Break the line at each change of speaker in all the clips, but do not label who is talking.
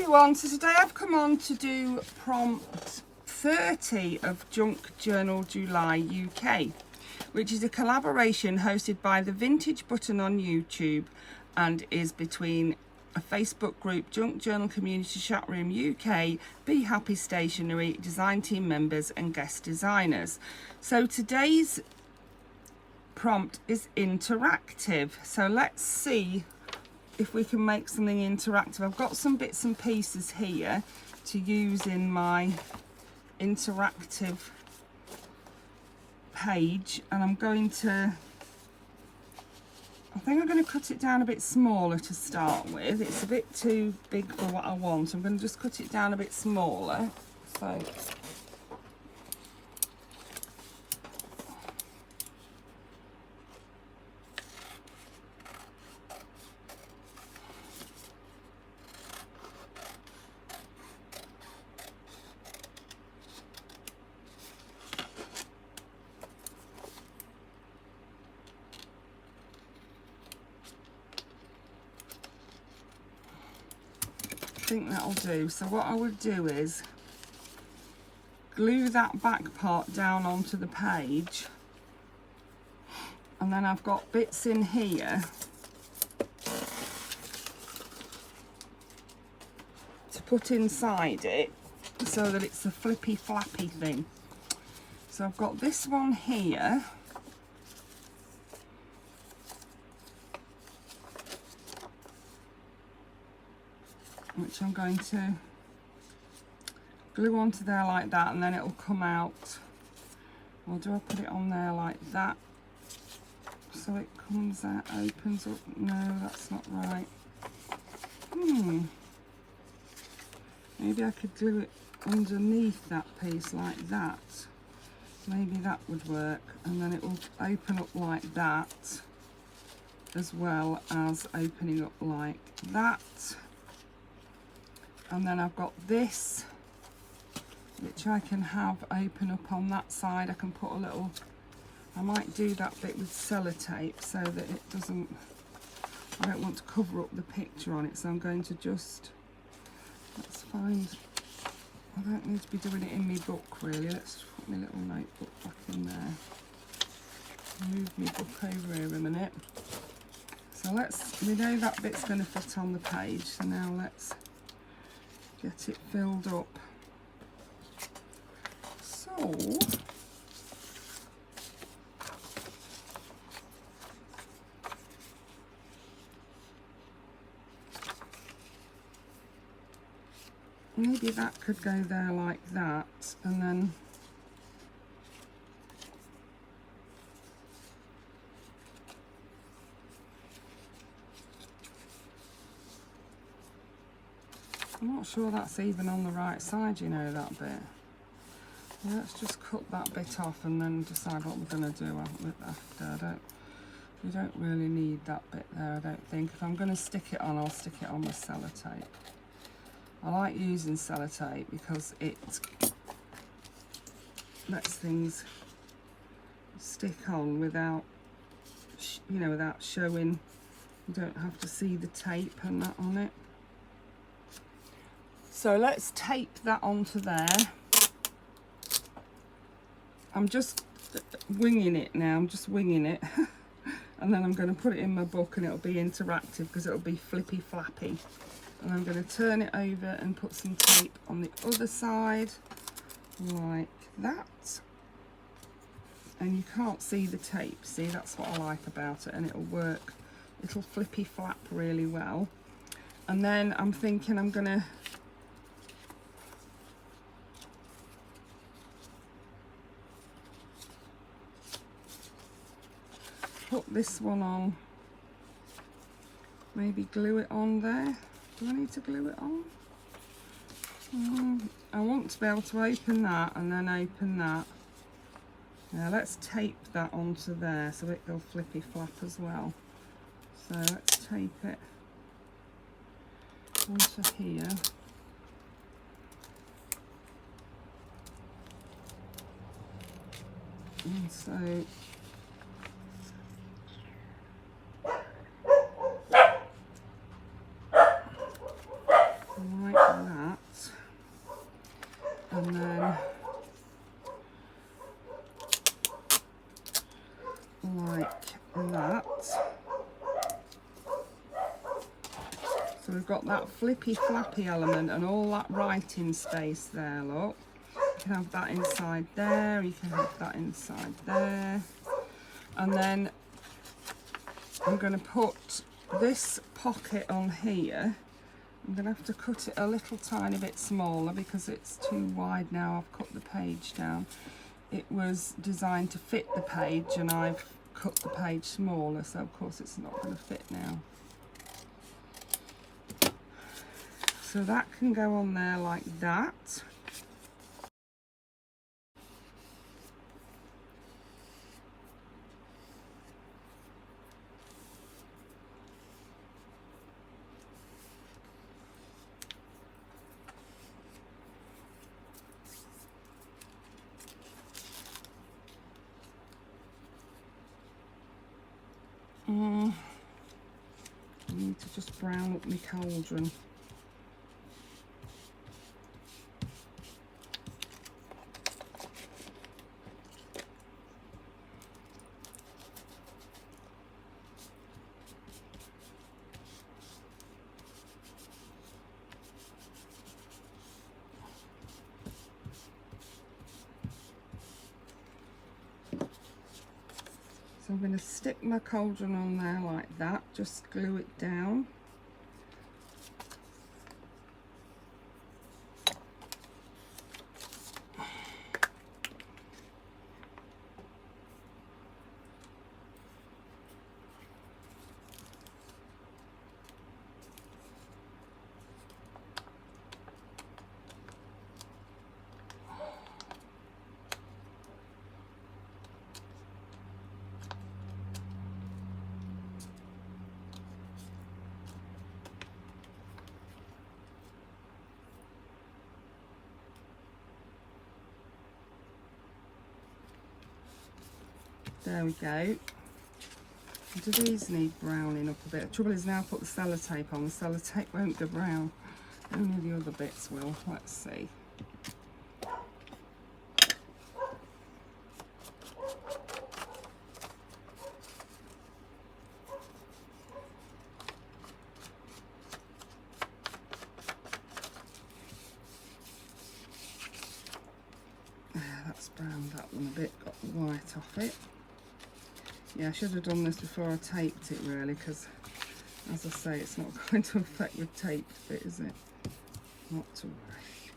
everyone, so today I've come on to do prompt 30 of Junk Journal July UK, which is a collaboration hosted by the Vintage Button on YouTube and is between a Facebook group, Junk Journal Community Chat Room UK, Be Happy Stationery, design team members and guest designers. So today's prompt is interactive, so let's see if we can make something interactive. I've got some bits and pieces here to use in my interactive page, and I think I'm going to cut it down a bit smaller to start with. It's a bit too big for what I want, so I'm going to just cut it down a bit smaller. So I think that'll do. So what I would do is glue that back part down onto the page, and then I've got bits in here to put inside it so that it's a flippy flappy thing. So I've got this one here, which I'm going to glue onto there like that, and then it'll come out. Or do I put it on there like that so it comes out, opens up? No, that's not right. Maybe I could glue it underneath that piece like that. Maybe that would work, and then it will open up like that, as well as opening up like that. And then I've got this, which I can have open up on that side. I can put a little, I might do that bit with sellotape so that it doesn't, I don't want to cover up the picture on it, so I'm going to just, let's find, I don't need to be doing it in my book really. Let's put my little notebook back in there. Move my book over here a minute. So we know that bit's going to fit on the page, so now let's get it filled up. So maybe that could go there like that, and then I'm not sure that's even on the right side, you know, that bit. Let's just cut that bit off and then decide what we're going to do after. We don't really need that bit there, I don't think. If I'm going to stick it on, I'll stick it on with sellotape. I like using sellotape because it lets things stick on without, you know, without showing. You don't have to see the tape and that on it. So let's tape that onto there. I'm just winging it now, I'm just winging it. And then I'm going to put it in my book, and it'll be interactive because it'll be flippy flappy. And I'm going to turn it over and put some tape on the other side, like that. And you can't see the tape, see, that's what I like about it, and it'll work, it'll flippy flap really well. And then I'm thinking I'm going to put this one on, maybe glue it on there. Do I need to glue it on? I want to be able to open that and then open that. Now let's tape that onto there so it'll flippy flap as well. So let's tape it onto here. And so like and then like that. So we've got that flippy flappy element and all that writing space there, look. You can have that inside there, you can have that inside there. And then I'm going to put this pocket on here. I'm going to have to cut it a little tiny bit smaller because it's too wide now. I've cut the page down. It was designed to fit the page and I've cut the page smaller, so of course it's not going to fit now. So that can go on there like that. I need to just brown up my cauldron. So I'm going to stick my cauldron on there like that, just glue it down. There we go. Do these need browning up a bit? The trouble is now I put the sellotape on, the sellotape won't go brown. Only the other bits will. Let's see. That's browned that one a bit, got the white off it. Yeah, I should have done this before I taped it really, because as I say, it's not going to affect the taped bit, is it? Not to worry.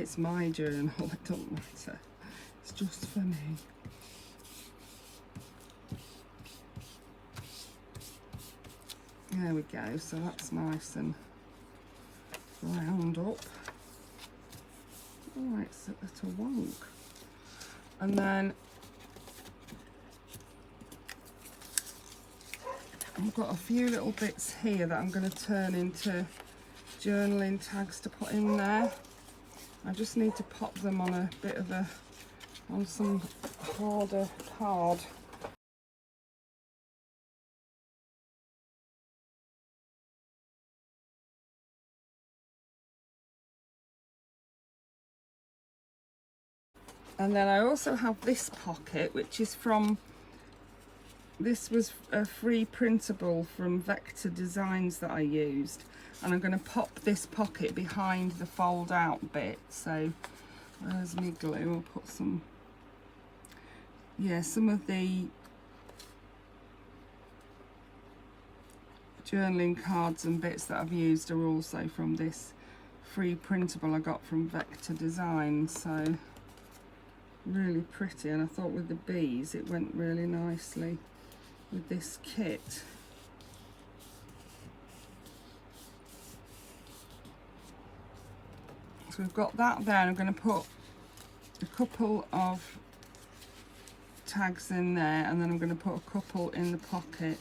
It's my journal, it doesn't matter. It's just for me. There we go, so that's nice and round up. Oh, it's a little wonk. And then I've got a few little bits here that I'm going to turn into journaling tags to put in there. I just need to pop them on a bit of a, on some harder card. And then I also have this pocket, which is from, this was a free printable from Vector Designs that I used, and I'm going to pop this pocket behind the fold out bit. So there's my glue. I'll put some, yeah, some of the journaling cards and bits that I've used are also from this free printable I got from Vector Designs. So really pretty, and I thought with the bees it went really nicely with this kit. So we've got that there, and I'm going to put a couple of tags in there, and then I'm going to put a couple in the pocket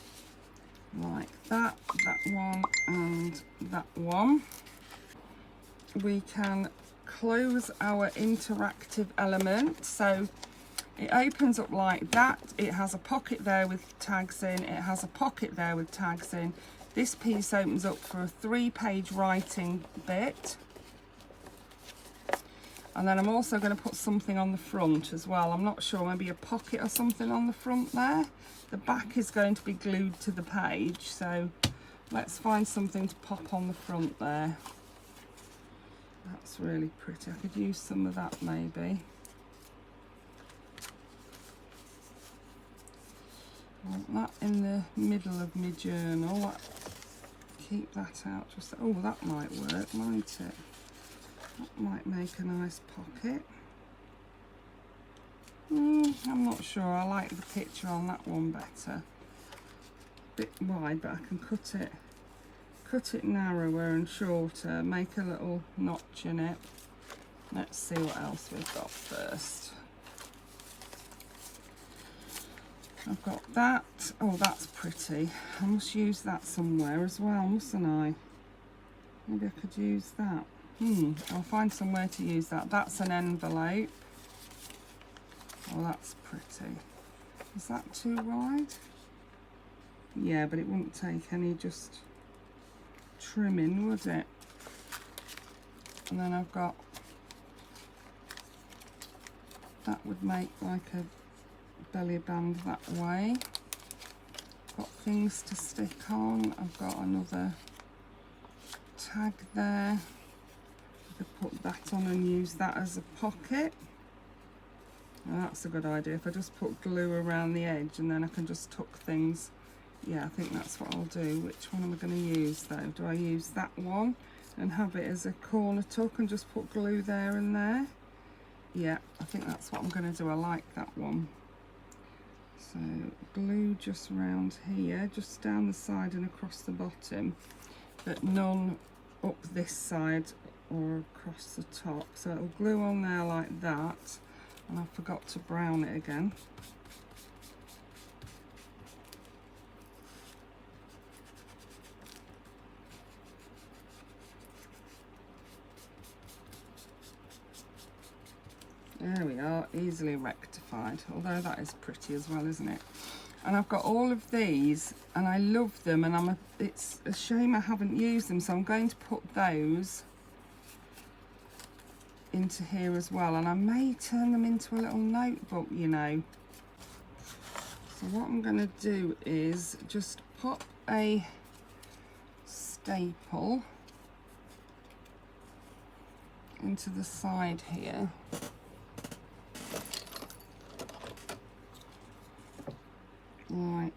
like that, that one and that one. We can close our interactive element, so it opens up like that. It has a pocket there with tags in, it has a pocket there with tags in. This piece opens up for a 3-page writing bit, And then I'm also going to put something on the front as well. I'm not sure, maybe a pocket or something on the front there. The back is going to be glued to the page, so let's find something to pop on the front there. That's really pretty. I could use some of that maybe. I want that in the middle of my journal. Keep that out. Just, oh, that might work, might it? That might make a nice pocket. I'm not sure. I like the picture on that one better. Bit wide, but I can cut it narrower and shorter. Make a little notch in it. Let's see what else we've got first. I've got that. Oh, that's pretty. I must use that somewhere as well, mustn't I? Maybe I could use that. I'll find somewhere to use that. That's an envelope. Oh, that's pretty. Is that too wide? Yeah, but it wouldn't take any just trimming, would it? And then I've got, that would make like a belly band that way. Got things to stick on. I've got another tag there. I could put that on and use that as a pocket. Now that's a good idea. If I just put glue around the edge and then I can just tuck things. Yeah, I think that's what I'll do. Which one am I going to use though? Do I use that one and have it as a corner tuck and just put glue there and there? Yeah, I think that's what I'm going to do. I like that one. So glue just around here, just down the side and across the bottom, but none up this side or across the top. So it'll glue on there like that, and I forgot to brown it again. There we are, easily rectified, although that is pretty as well, isn't it? And I've got all of these and I love them, and it's a shame I haven't used them, so I'm going to put those into here as well, and I may turn them into a little notebook, you know. So what I'm going to do is just pop a staple into the side here. Like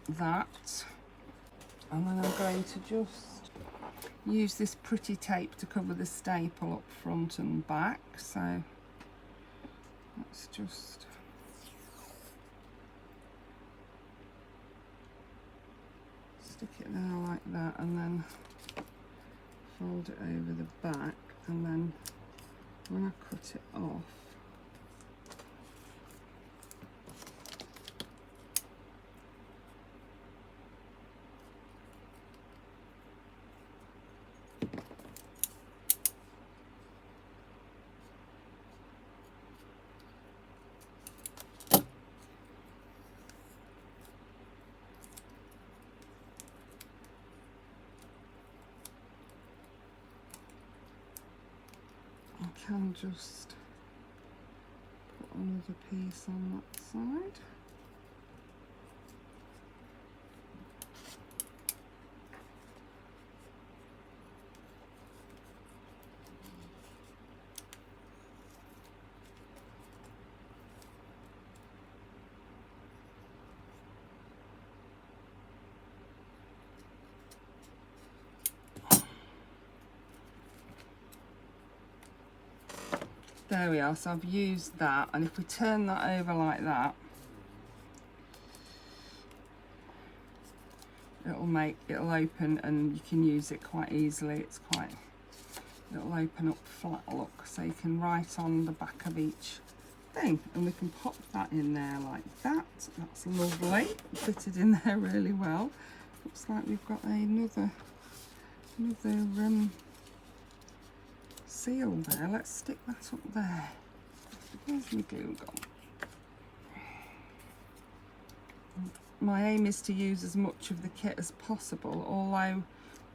that, and then I'm going to just use this pretty tape to cover the staple up front and back. So let's just stick it there like that, and then fold it over the back, and then when I cut it off, can just put another piece on that side. There we are, so I've used that, and if we turn that over like that, it'll open and you can use it quite easily. It'll open up flat look, so you can write on the back of each thing, and we can pop that in there like that. That's lovely, fitted in there really well. Looks like we've got another seal there. Let's stick that up there. Where's my glue gone? My aim is to use as much of the kit as possible, although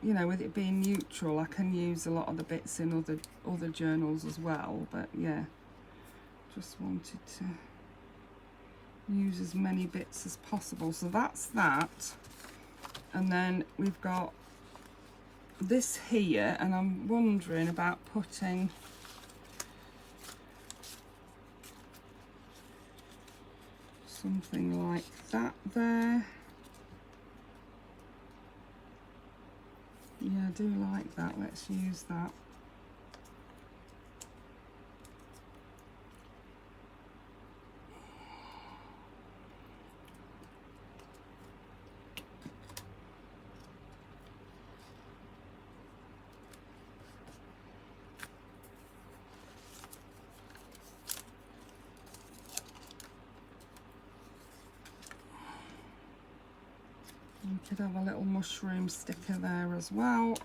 you know, with it being neutral, I can use a lot of the bits in other journals as well. But yeah, just wanted to use as many bits as possible. So that's that. And then we've got this here, and I'm wondering about putting something like that there. Yeah, I do like that. Let's use that. We could have a little mushroom sticker there as well.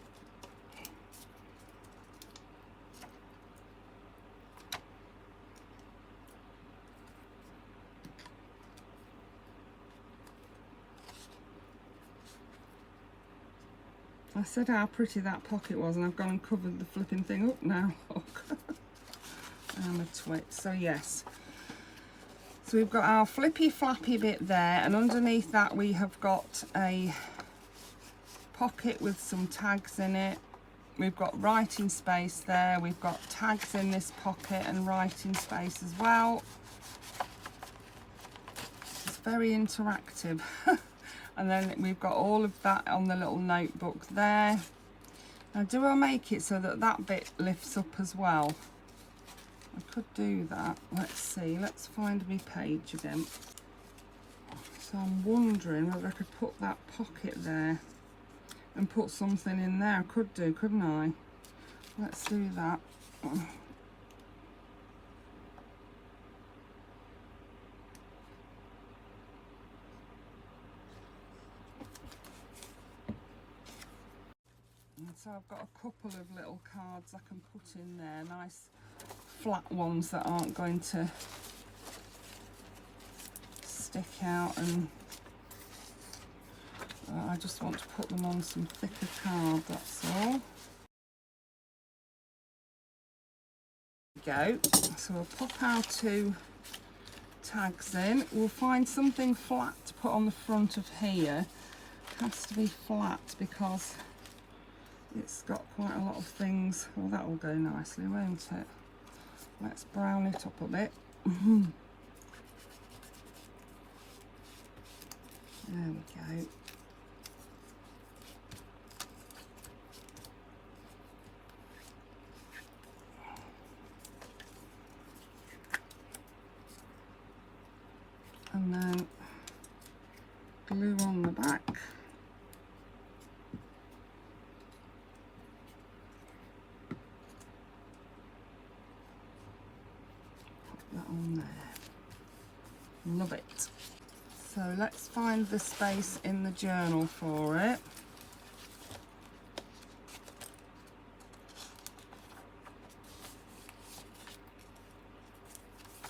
I said how pretty that pocket was, and I've gone and covered the flipping thing up now. I'm a twit. So yes. So we've got our flippy flappy bit there, and underneath that we have got a pocket with some tags in it. We've got writing space there. We've got tags in this pocket and writing space as well. It's very interactive. And then we've got all of that on the little notebook there. Now, do I make it so that that bit lifts up as well? I could do that. Let's see. Let's find my page again. So I'm wondering whether I could put that pocket there and put something in there. I could do, couldn't I? Let's do that. So I've got a couple of little cards I can put in there, nice flat ones that aren't going to stick out, and I just want to put them on some thicker card, that's all. Go. So we'll pop our two tags in. We'll find something flat to put on the front of here. It has to be flat because it's got quite a lot of things. Well, that will go nicely, won't it? Let's brown it up a bit. There we go. And then glue on the back. On there. Love it. So let's find the space in the journal for it.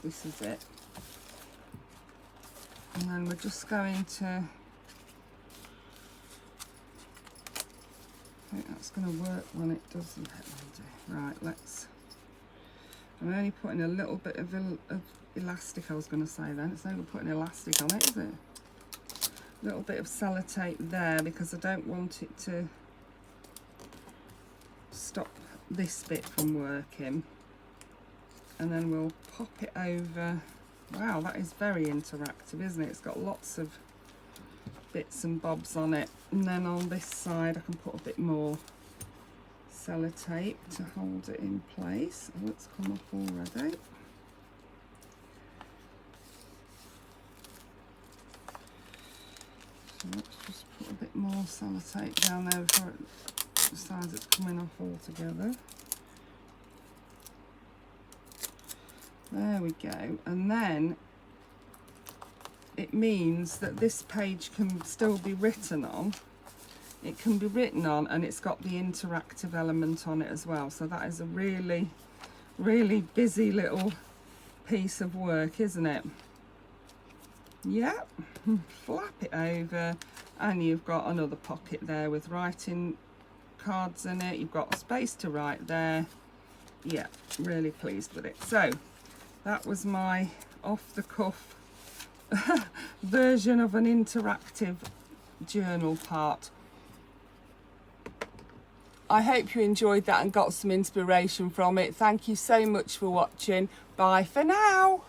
This is it. And then we're just going to, I think that's going to work when it doesn't. Right, let's, I'm only putting a little bit of elastic, I was going to say then. It's only putting elastic on it, is it? A little bit of sellotape there because I don't want it to stop this bit from working. And then we'll pop it over. Wow, that is very interactive, isn't it? It's got lots of bits and bobs on it. And then on this side I can put a bit more sellotape to hold it in place. Oh, it's come off already. So let's just put a bit more sellotape down there before it decides it's coming off altogether. There we go. And then it means that this page can still be written on. It can be written on, and it's got the interactive element on it as well. So that is a really, really busy little piece of work, isn't it? Yep. Flap it over, and you've got another pocket there with writing cards in it. You've got space to write there. Yeah, really pleased with it. So that was my off-the-cuff version of an interactive journal part. I hope you enjoyed that and got some inspiration from it. Thank you so much for watching. Bye for now.